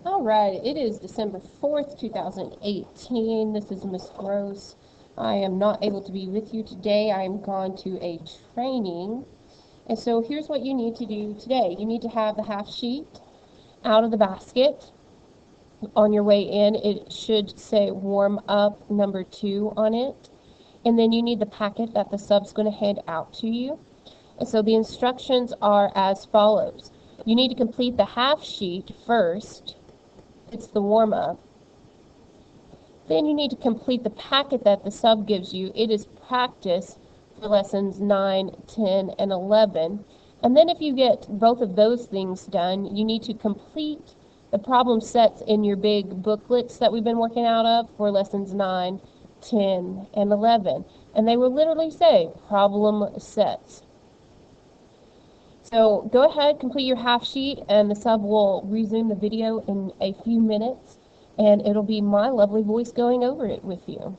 All right, it is December 4th, 2018. This is Miss Gross. I am not able to be with you today. I am gone to a training. And so here's what you need to do today. You need to have the half sheet out of the basket. On your way in, it should say warm up number 2 on it. And then you need the packet that the sub's going to hand out to you. And so the instructions are as follows. You need to complete the half sheet first. It's the warm-up. Then you need to complete the packet that the sub gives you. It is practice for lessons 9, 10, and 11. And then if you get both of those things done, you need to complete the problem sets in your big booklets that we've been working out of for lessons 9, 10, and 11. And they will literally say problem sets. So go ahead, complete your half sheet, and the sub will resume the video in a few minutes, and it'll be my lovely voice going over it with you.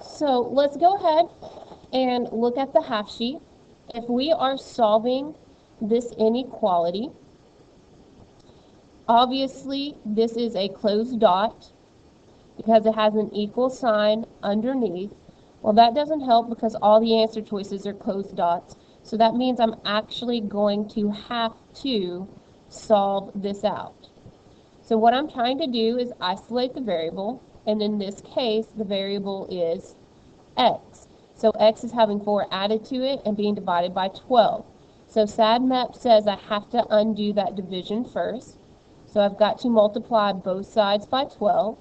So let's go ahead and look at the half sheet. If we are solving this inequality, obviously this is a closed dot because it has an equal sign underneath. Well, that doesn't help because all the answer choices are closed dots. So that means I'm actually going to have to solve this out. So what I'm trying to do is isolate the variable, and in this case, the variable is x. So x is having 4 added to it and being divided by 12. So SADMAP says I have to undo that division first. So I've got to multiply both sides by 12.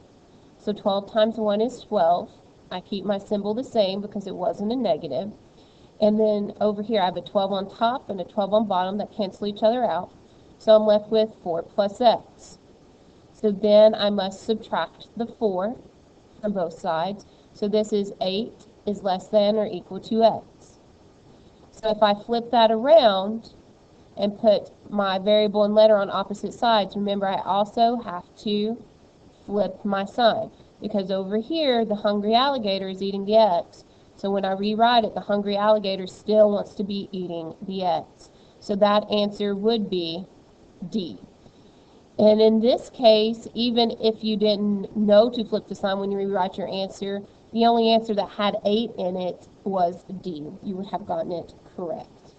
So 12 times 1 is 12. I keep my symbol the same because it wasn't a negative. And then over here I have a 12 on top and a 12 on bottom that cancel each other out. So I'm left with 4 plus x. So then I must subtract the 4 from both sides. So this is 8 is less than or equal to x. So if I flip that around and put my variable and letter on opposite sides, remember I also have to flip my sign, because over here the hungry alligator is eating the x. So when I rewrite it, the hungry alligator still wants to be eating the x. So that answer would be D. And in this case, even if you didn't know to flip the sign when you rewrite your answer, the only answer that had 8 in it was D. You would have gotten it correct.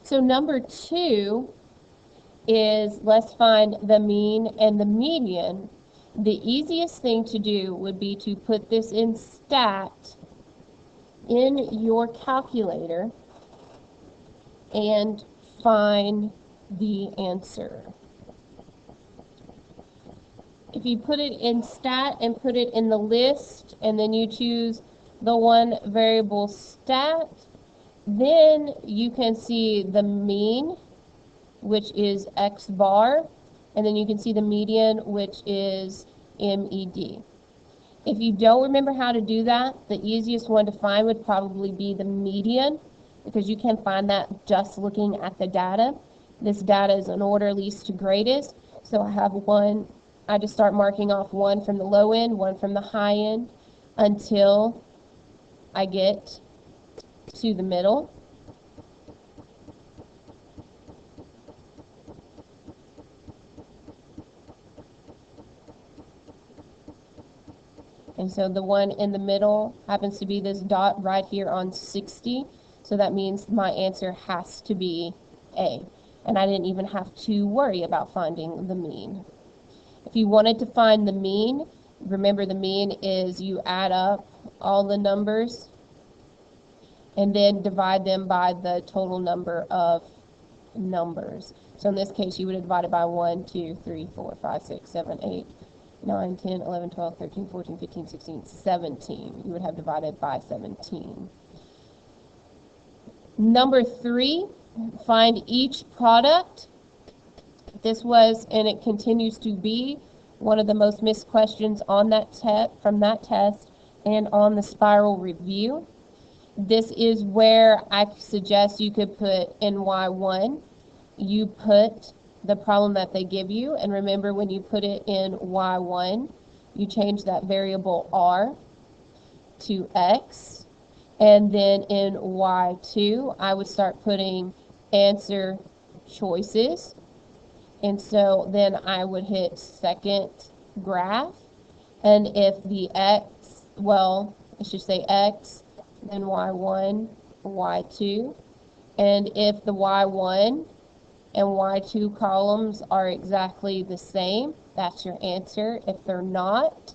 So number 2 is let's find the mean and the median. The easiest thing to do would be to put this in stat in your calculator and find the answer. If you put it in stat and put it in the list, and then you choose the one variable stat, then you can see the mean, which is x bar, and then you can see the median, which is MED. If you don't remember how to do that, the easiest one to find would probably be the median, because you can find that just looking at the data. This data is in order least to greatest, so I have 1. I just start marking off 1 from the low end, 1 from the high end, until I get to the middle. And so the one in the middle happens to be this dot right here on 60. So that means my answer has to be A. And I didn't even have to worry about finding the mean. If you wanted to find the mean, remember the mean is you add up all the numbers and then divide them by the total number of numbers. So in this case, you would divide it by 1, 2, 3, 4, 5, 6, 7, 8, 9, 10, 11, 12, 13, 14, 15, 16, 17. You would have divided by 17. Number 3, find each product. This was, and it continues to be, one of the most missed questions on that from that test and on the spiral review. This is where I suggest you could put NY1. You put the problem that they give you, and remember when you put it in Y1, you change that variable R to X, And then in Y2, I would start putting answer choices. And so then I would hit second graph. And if the X, well, I should say X, then Y1, Y2. And if the Y1 and Y2 columns are exactly the same, that's your answer. If they're not,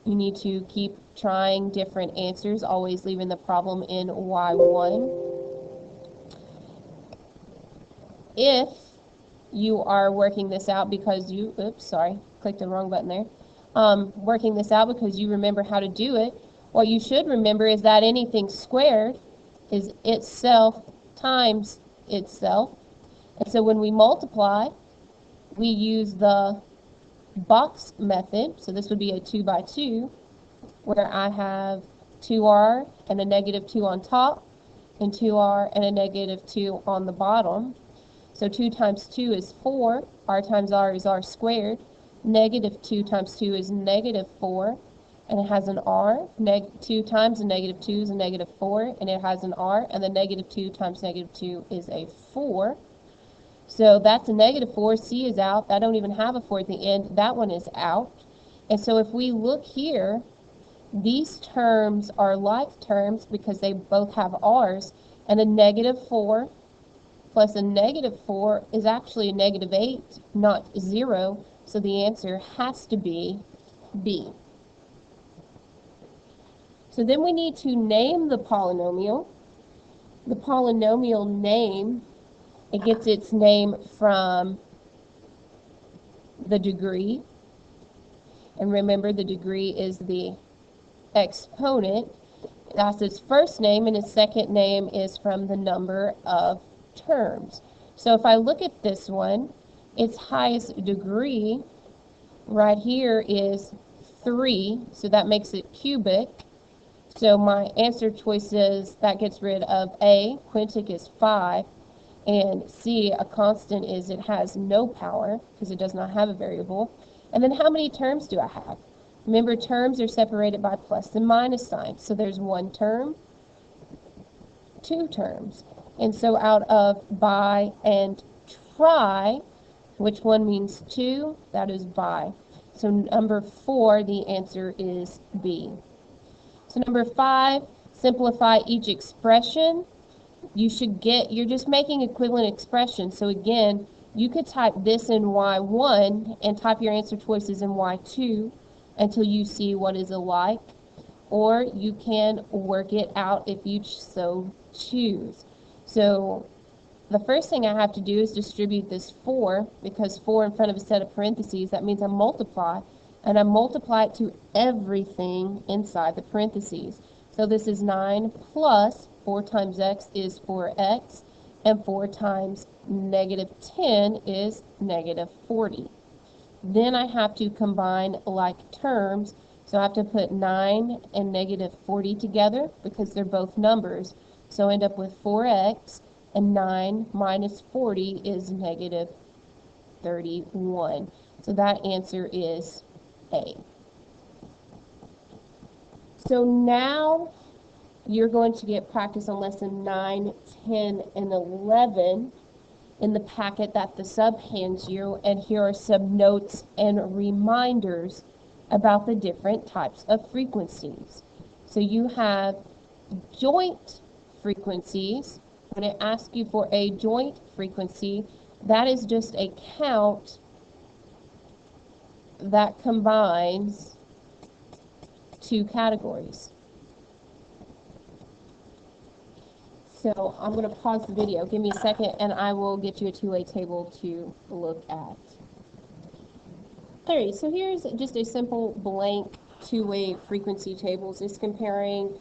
you need to keep trying different answers, always leaving the problem in Y1. If you are working this out because you, oops, sorry, clicked the wrong button there. Working this out because you remember how to do it, what you should remember is that anything squared is itself times itself. And so when we multiply, we use the box method. So this would be a 2 by 2, where I have 2r and a negative 2 on top, and 2r and a negative 2 on the bottom. So 2 times 2 is 4. R times r is r squared. Negative 2 times 2 is negative 4. And it has an r. 2 times a negative 2 is a negative 4. And it has an r. And the negative 2 times negative 2 is a 4. So that's a negative 4. C is out. That don't even have a 4 at the end. That one is out. And so if we look here, these terms are like terms because they both have r's. And a negative 4 plus a negative 4 is actually a negative 8, not 0. So the answer has to be B. So then we need to name the polynomial. The polynomial name, it gets its name from the degree. And remember, the degree is the exponent. That's its first name, and its second name is from the number of terms. So if I look at this one, its highest degree right here is 3, so that makes it cubic. So my answer choices, that gets rid of A, quintic is 5, and C, a constant, is it has no power because it does not have a variable. And then how many terms do I have? Remember, terms are separated by plus and minus signs. So there's 1 term, 2 terms. And so out of by and try, which one means 2? That is by. So number 4, the answer is B. So number 5, simplify each expression. You're just making equivalent expressions. So again, you could type this in Y1 and type your answer choices in Y2 until you see what is alike, or you can work it out if you so choose. So the first thing I have to do is distribute this 4, because 4 in front of a set of parentheses, that means I multiply, and I multiply it to everything inside the parentheses. So this is 9 plus 4 times x is 4x, and 4 times negative 10 is negative 40. Then I have to combine like terms, so I have to put 9 and negative 40 together because they're both numbers. So I end up with 4x, and 9 minus 40 is negative 31. So that answer is A. So now you're going to get practice on lesson 9, 10, and 11 in the packet that the sub hands you, and here are some notes and reminders about the different types of frequencies. So you have joint frequencies. When it asks you for a joint frequency, that is just a count that combines 2 categories. So I'm going to pause the video. Give me a second and I will get you a two-way table to look at. Alright, so here's just a simple blank two-way frequency tables. It's comparing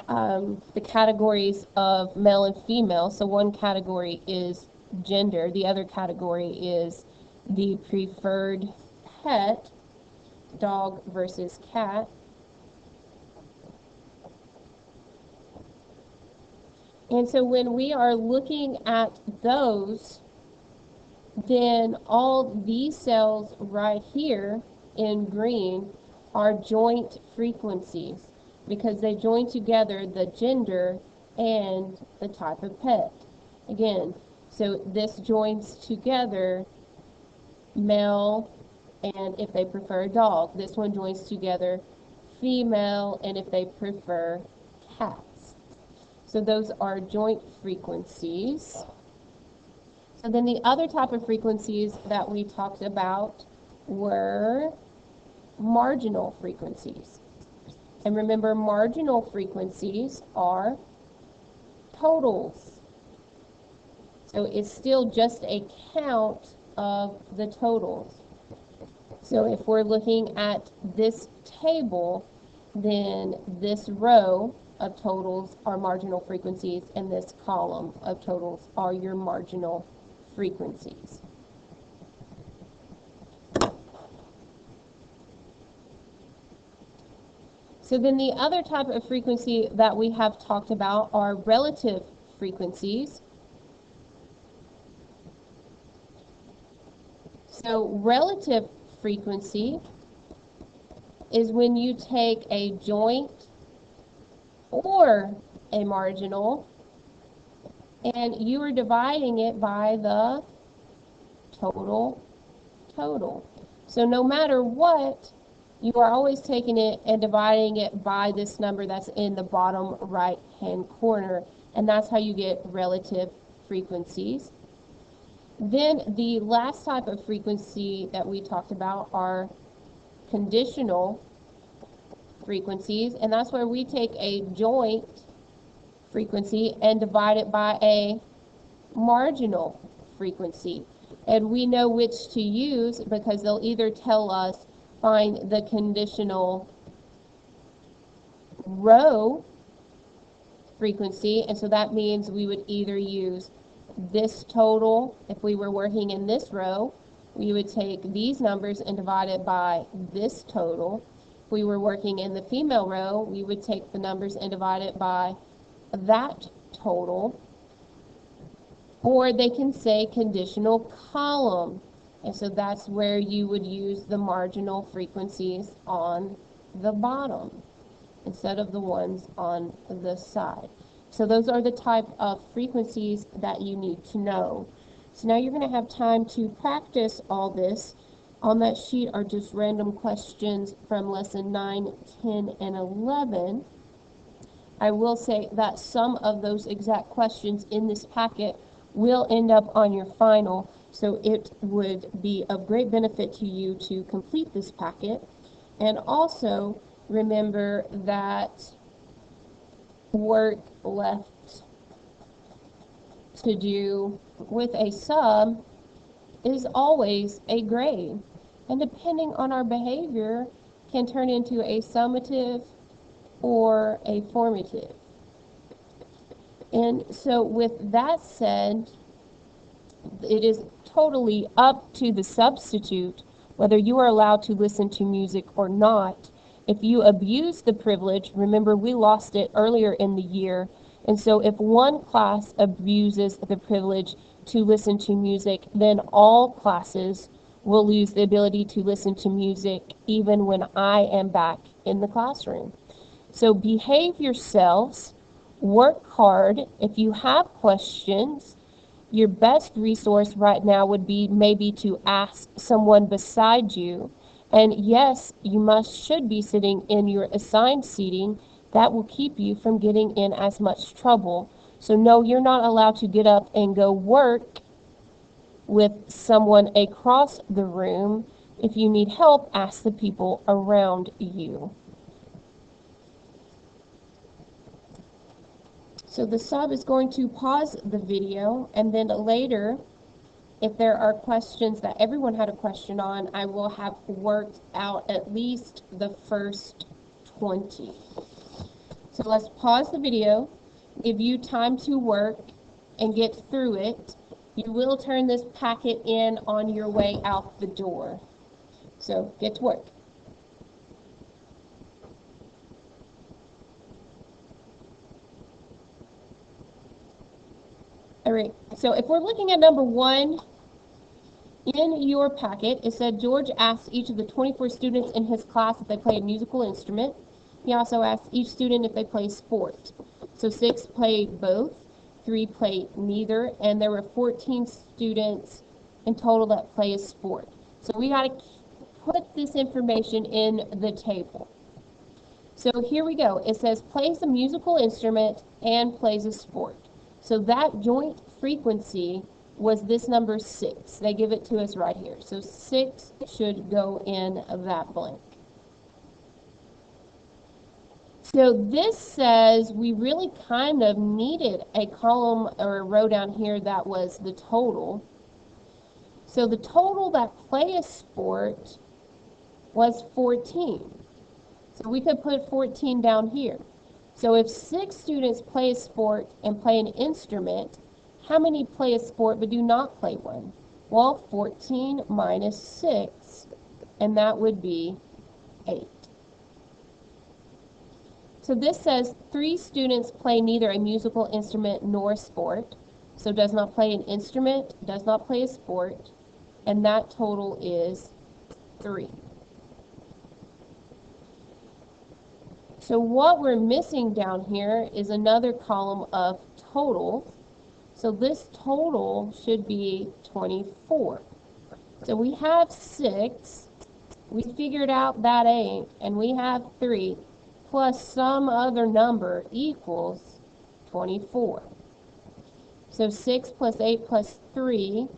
the categories of male and female. So one category is gender. The other category is the preferred pet, dog versus cat. And so when we are looking at those, then all these cells right here in green are joint frequencies. because they join together the gender and the type of pet. Again, so this joins together male and if they prefer a dog. This one joins together female and if they prefer cats. So those are joint frequencies. So then the other type of frequencies that we talked about were marginal frequencies. And remember, marginal frequencies are totals. So it's still just a count of the totals. So if we're looking at this table, then this row of totals are marginal frequencies, and this column of totals are your marginal frequencies. So then the other type of frequency that we have talked about are relative frequencies. So relative frequency is when you take a joint or a marginal and you are dividing it by the total. So no matter what, you are always taking it and dividing it by this number that's in the bottom right hand corner, and that's how you get relative frequencies. Then the last type of frequency that we talked about are conditional frequencies, and that's where we take a joint frequency and divide it by a marginal frequency. And we know which to use because they'll either tell us find the conditional row frequency, and so that means we would either use this total. If we were working in this row, we would take these numbers and divide it by this total. If we were working in the female row, we would take the numbers and divide it by that total. Or they can say conditional column, and so that's where you would use the marginal frequencies on the bottom instead of the ones on the side. So those are the type of frequencies that you need to know. So now you're going to have time to practice all this. On that sheet are just random questions from lesson 9, 10, and 11. I will say that some of those exact questions in this packet will end up on your final, so it would be of great benefit to you to complete this packet. And also remember that work left to do with a sub is always a grade, and depending on our behavior can turn into a summative or a formative. And so with that said, it is totally up to the substitute whether you are allowed to listen to music or not. If you abuse the privilege, remember we lost it earlier in the year, and so if one class abuses the privilege to listen to music, then all classes will lose the ability to listen to music even when I am back in the classroom. So behave yourselves, work hard. If you have questions, your best resource right now would be maybe to ask someone beside you. And yes, you should be sitting in your assigned seating. That will keep you from getting in as much trouble. So no, you're not allowed to get up and go work with someone across the room. If you need help, ask the people around you. So the sub is going to pause the video, and then later, if there are questions that everyone had a question on, I will have worked out at least the first 20. So let's pause the video, give you time to work and get through it. You will turn this packet in on your way out the door. So get to work. All right, so if we're looking at number 1 in your packet, it said George asked each of the 24 students in his class if they play a musical instrument. He also asked each student if they play sport. So 6 played both, 3 played neither, and there were 14 students in total that play a sport. So we got to put this information in the table. So here we go. It says plays a musical instrument and plays a sport. So that joint frequency was this number 6. They give it to us right here. So 6 should go in that blank. So this says we really kind of needed a column or a row down here that was the total. So the total that play a sport was 14. So we could put 14 down here. So if 6 students play a sport and play an instrument, how many play a sport but do not play one? Well, 14 minus 6, and that would be 8. So this says 3 students play neither a musical instrument nor sport. So does not play an instrument, does not play a sport, and that total is 3. So what we're missing down here is another column of total. So this total should be 24. So we have 6, we figured out that 8, and we have 3, plus some other number equals 24. So 6 plus 8 plus 3,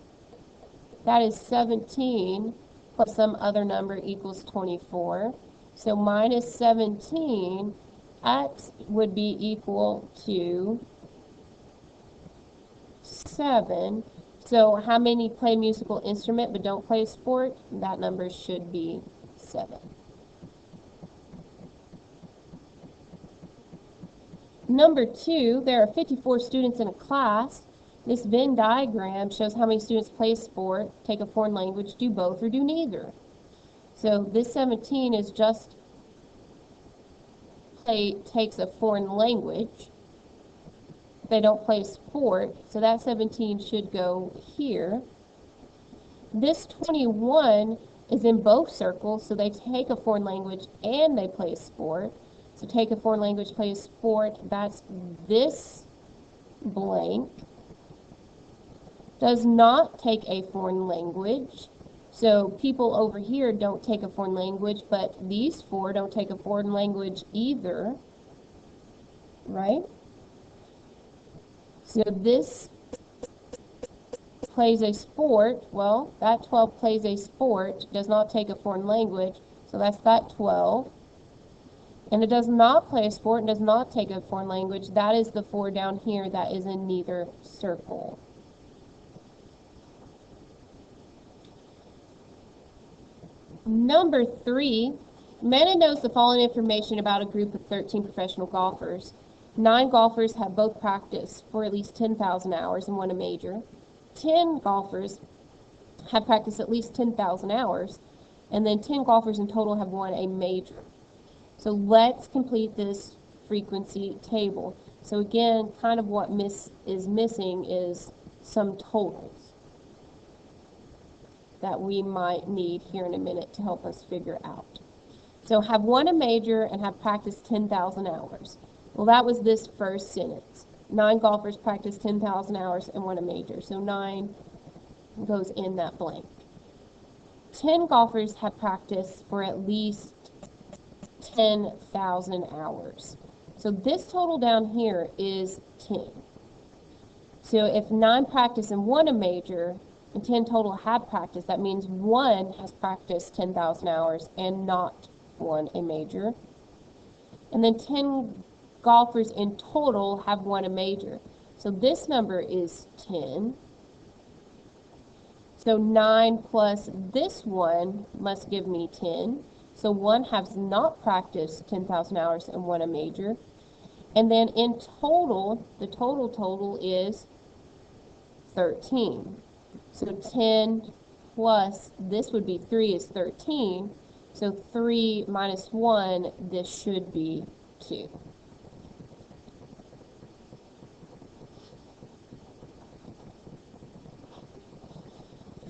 that is 17, plus some other number equals 24. So minus 17, x would be equal to 7. So how many play musical instrument but don't play a sport? That number should be 7. Number 2, there are 54 students in a class. This Venn diagram shows how many students play a sport, take a foreign language, do both, or do neither. So this 17 is just takes a foreign language. They don't play sport, so that 17 should go here. This 21 is in both circles, so they take a foreign language and they play a sport. So take a foreign language, play a sport, that's this blank. Does not take a foreign language. So people over here don't take a foreign language, but these 4 don't take a foreign language either, right? So this plays a sport. Well, that 12 plays a sport, does not take a foreign language, so that's that 12. And it does not play a sport and does not take a foreign language. That is the 4 down here that is in neither circle. Number 3, Amanda knows the following information about a group of 13 professional golfers. 9 golfers have both practiced for at least 10,000 hours and won a major. 10 golfers have practiced at least 10,000 hours, and then 10 golfers in total have won a major. So let's complete this frequency table. So again, kind of what is missing is some totals that we might need here in a minute to help us figure out. So have won a major and have practiced 10,000 hours. Well, that was this first sentence. 9 golfers practiced 10,000 hours and won a major. So 9 goes in that blank. 10 golfers have practiced for at least 10,000 hours. So this total down here is 10. So if 9 practiced and won a major, and 10 total have practiced, that means 1 has practiced 10,000 hours and not won a major. And then 10 golfers in total have won a major. So this number is 10. So 9 plus this one must give me 10. So 1 has not practiced 10,000 hours and won a major. And then in total, the total is 13. So 10 plus this would be 3 is 13. So 3 minus 1, this should be 2.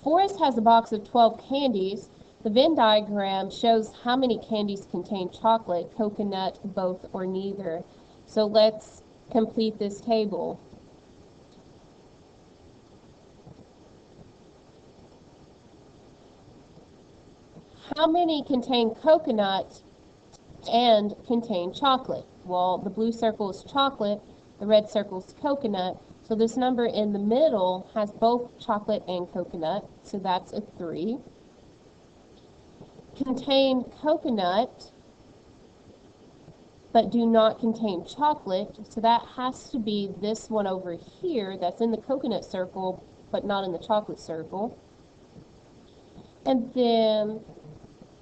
Forrest has a box of 12 candies. The Venn diagram shows how many candies contain chocolate, coconut, both, or neither. So let's complete this table. How many contain coconut and contain chocolate? Well, the blue circle is chocolate, the red circle is coconut, so this number in the middle has both chocolate and coconut, so that's a 3. Contain coconut, but do not contain chocolate, so that has to be this one over here that's in the coconut circle, but not in the chocolate circle. And then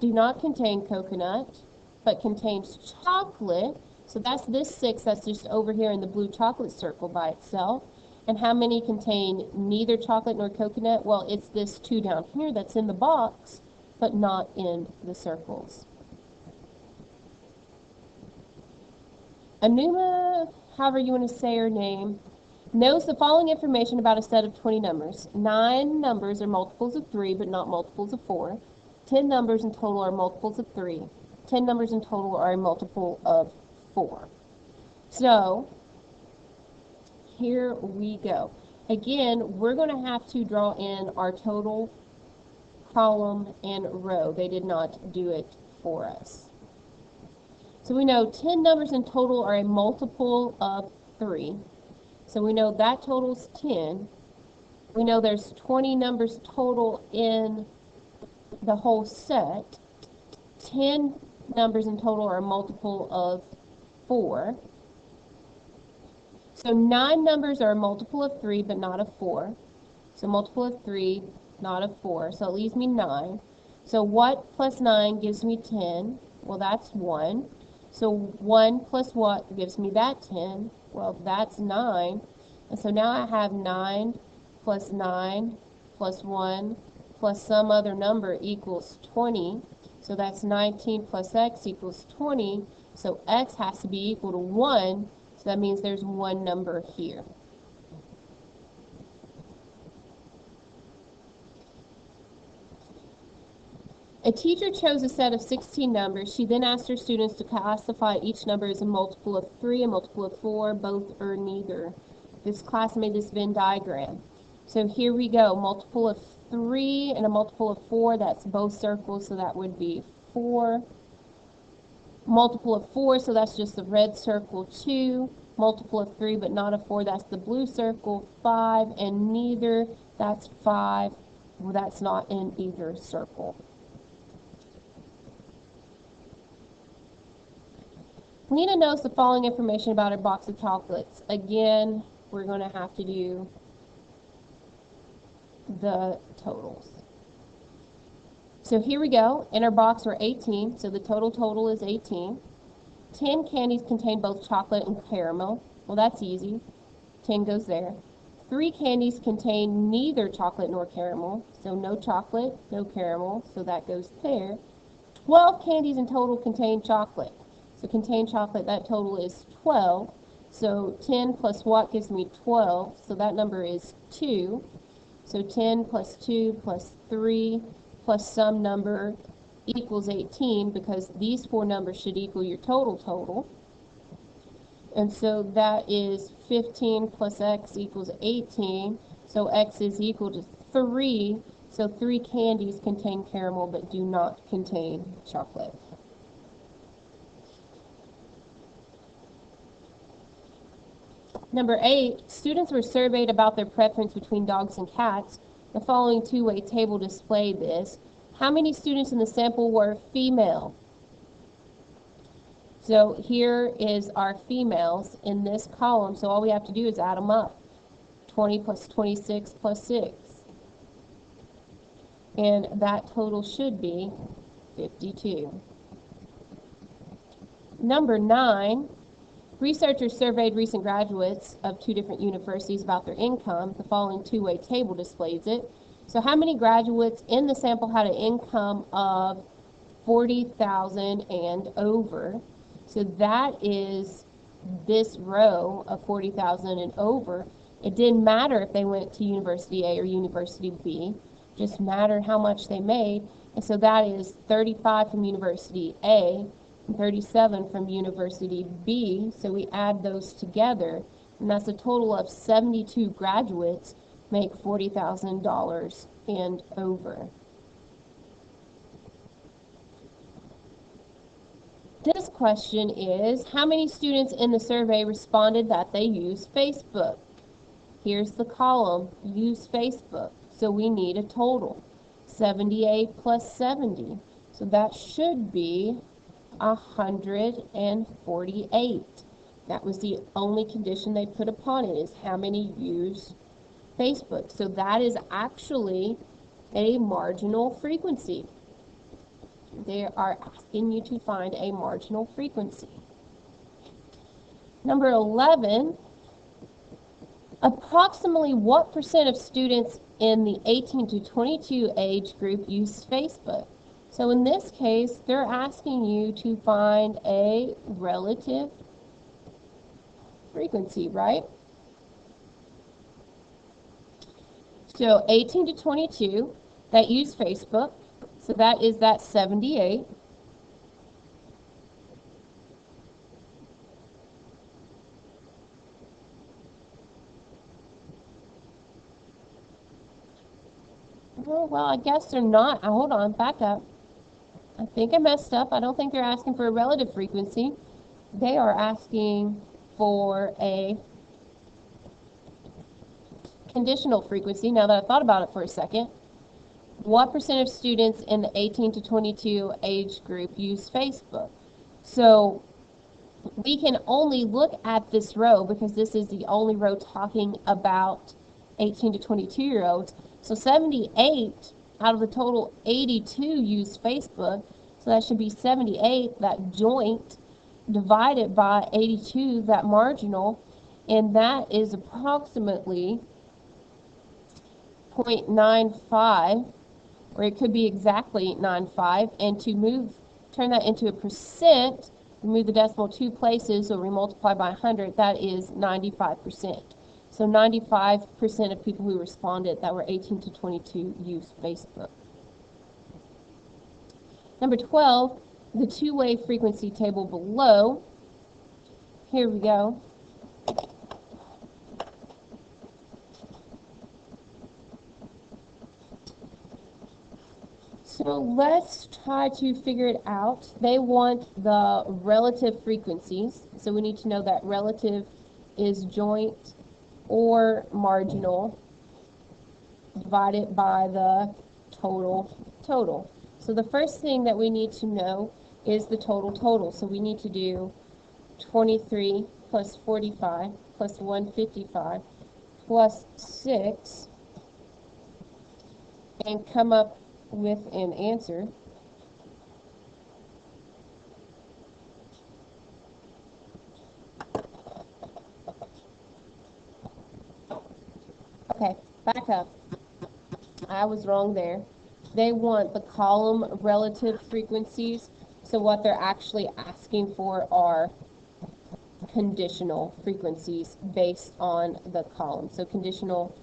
do not contain coconut, but contains chocolate. So that's this 6 that's just over here in the blue chocolate circle by itself. And how many contain neither chocolate nor coconut? Well, it's this 2 down here that's in the box, but not in the circles. Anuma, however you want to say her name, knows the following information about a set of 20 numbers. 9 numbers are multiples of 3, but not multiples of 4. 10 numbers in total are multiples of 3. 10 numbers in total are a multiple of 4. So, here we go. Again, we're going to have to draw in our total column and row. They did not do it for us. So we know 10 numbers in total are a multiple of 3. So we know that totals 10. We know there's 20 numbers total in the whole set. 10 numbers in total are a multiple of 4. So 9 numbers are a multiple of 3, but not of 4. So multiple of 3, not of 4. So it leaves me 9. So what plus 9 gives me 10? Well, that's 1. So 1 plus what gives me that 10? Well, that's 9. And so now I have 9 plus 9 plus 1 plus some other number equals 20. So that's 19 plus x equals 20. So x has to be equal to 1. So that means there's one number here. A teacher chose a set of 16 numbers. She then asked her students to classify each number as a multiple of 3, a multiple of 4, both, or neither. This class made this Venn diagram. So here we go. Multiple of 3 and a multiple of 4. That's both circles, so that would be 4. Multiple of 4, so that's just the red circle, 2. Multiple of 3, but not of 4, that's the blue circle, 5. And neither, that's 5. Well, that's not in either circle. Nina knows the following information about her box of chocolates. Again, we're going to have to do the totals. So here we go. In our box we're 18, so the total is 18. 10 candies contain both chocolate and caramel. Well, that's easy. 10 goes there. 3 candies contain neither chocolate nor caramel, so no chocolate, no caramel, so that goes there. 12 candies in total contain chocolate. So contain chocolate, that total is 12. So 10 plus what gives me 12, so that number is 2. So 10 plus 2 plus 3 plus some number equals 18, because these 4 numbers should equal your total. And so that is 15 plus x equals 18. So x is equal to 3. So 3 candies contain caramel but do not contain chocolate. Number 8, students were surveyed about their preference between dogs and cats. The following two-way table displayed this. How many students in the sample were female? So here is our females in this column, so all we have to do is add them up. 20 plus 26 plus 6. And that total should be 52. Number 9. Researchers surveyed recent graduates of 2 different universities about their income. The following two-way table displays it. So how many graduates in the sample had an income of $40,000 and over? So that is this row of $40,000 and over. It didn't matter if they went to University A or University B. Just mattered how much they made. And so that is 35 from University A and 37 from University B. So we add those together, and that's a total of 72 graduates make $40,000 and over. This question is, how many students in the survey responded that they use Facebook? Here's the column, use Facebook. So we need a total, 78 plus 70. So that should be 148. That was the only condition they put upon it, is how many use Facebook. So that is actually a marginal frequency. They are asking you to find a marginal frequency. Number 11, approximately what percent of students in the 18 to 22 age group use Facebook? So in this case, they're asking you to find a relative frequency, right? So 18 to 22 that use Facebook, so that is that 78. Oh, well, I guess they're not. Hold on, back up. I think I messed up. I don't think they're asking for a relative frequency. They are asking for a conditional frequency. Now that I thought about it for a second, what percent of students in the 18 to 22 age group use Facebook? So we can only look at this row because this is the only row talking about 18 to 22-year-olds. So 78 out of the total 82 use Facebook. So that should be 78, that joint, divided by 82, that marginal, and that is approximately 0.95, or it could be exactly 95. And to turn that into a percent, we move the decimal 2 places, or we multiply by 100, that is 95%. So 95% of people who responded that were 18 to 22 use Facebook. Number 12, the two-way frequency table below. Here we go. So let's try to figure it out. They want the relative frequencies. So we need to know that relative is joint or marginal divided by the total. So the first thing that we need to know is the total. So we need to do 23 plus 45 plus 155 plus 6 and come up with an answer. Okay, back up. I was wrong there. They want the column relative frequencies, so what they're actually asking for are conditional frequencies based on the column. So conditional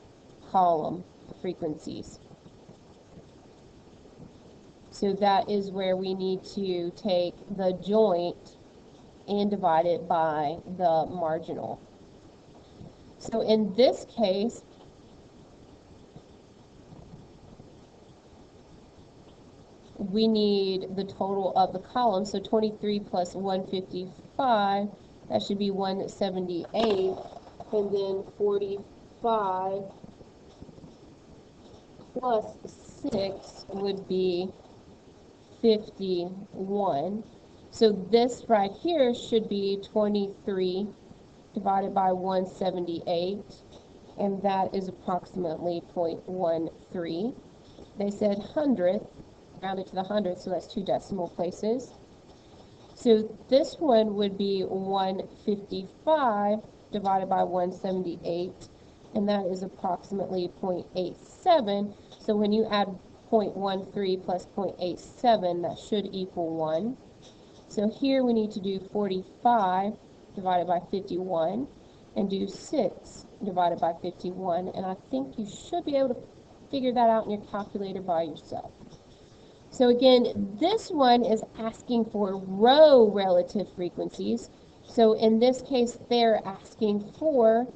column frequencies. So that is where we need to take the joint and divide it by the marginal. So in this case, we need the total of the column. So 23 plus 155, that should be 178. And then 45 plus 6 would be 51. So this right here should be 23 divided by 178, and that is approximately 0.13. They said hundredth, rounded to the hundredth, so that's 2 decimal places. So this one would be 155 divided by 178, and that is approximately 0.87. So when you add 0.13 plus 0.87, that should equal 1. So here we need to do 45 divided by 51 and do 6 divided by 51, and I think you should be able to figure that out in your calculator by yourself. So again, this one is asking for row relative frequencies. So in this case, they're asking for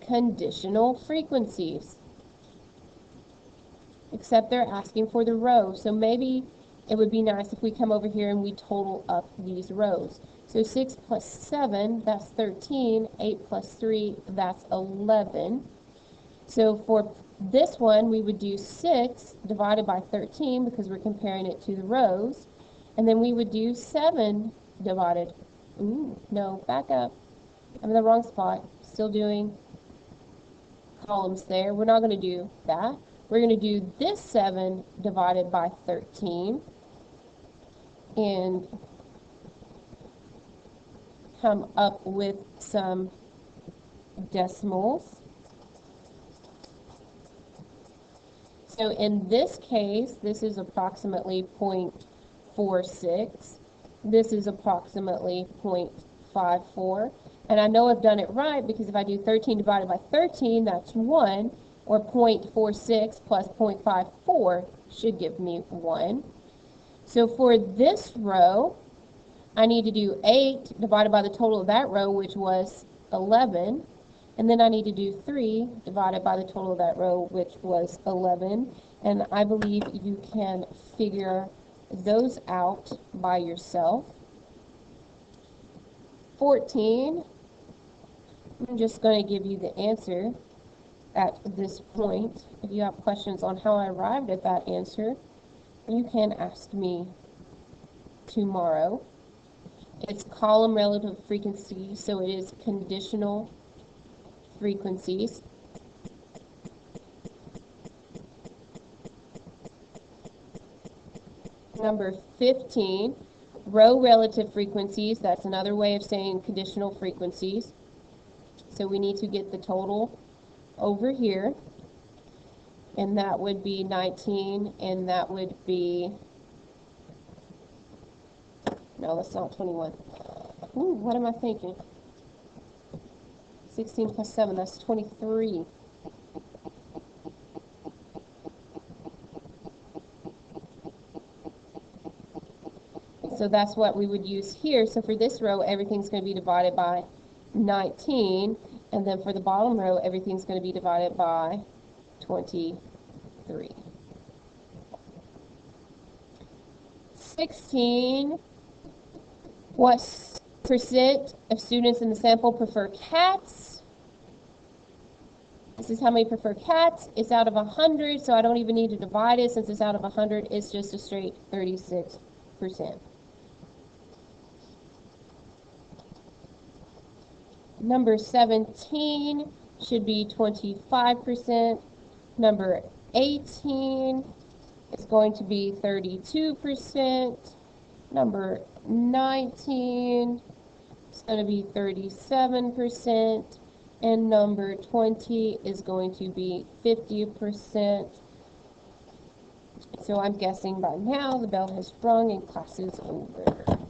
conditional frequencies. Except they're asking for the row. So maybe it would be nice if we come over here and we total up these rows. So 6 plus 7, that's 13. 8 plus 3, that's 11. So for this one, we would do 6 divided by 13 because we're comparing it to the rows. And then we would do 7 divided. No, back up. I'm in the wrong spot. Still doing columns there. We're not going to do that. We're going to do this 7 divided by 13 and come up with some decimals. So in this case, this is approximately 0.46. This is approximately 0.54. And I know I've done it right because if I do 13 divided by 13, that's 1, or 0.46 plus 0.54 should give me 1. So for this row, I need to do 8 divided by the total of that row, which was 11. And then I need to do 3 divided by the total of that row, which was 11. And I believe you can figure those out by yourself. 14. I'm just going to give you the answer at this point. If you have questions on how I arrived at that answer, you can ask me tomorrow. It's column relative frequency, so it is conditional frequencies. Number 15, row relative frequencies. That's another way of saying conditional frequencies. So we need to get the total over here, and that would be 19, and that would be, no, that's not 21. What am I thinking? 16 plus 7, that's 23. So that's what we would use here. So for this row, everything's going to be divided by 19. And then for the bottom row, everything's going to be divided by 23. 16. What percent of students in the sample prefer cats? This is how many prefer cats. It's out of 100, so I don't even need to divide it. Since it's out of 100, it's just a straight 36%. Number 17 should be 25%. Number 18 is going to be 32%. Number 19 is going to be 37%. And number 20 is going to be 50%. So I'm guessing by now the bell has rung and class is over.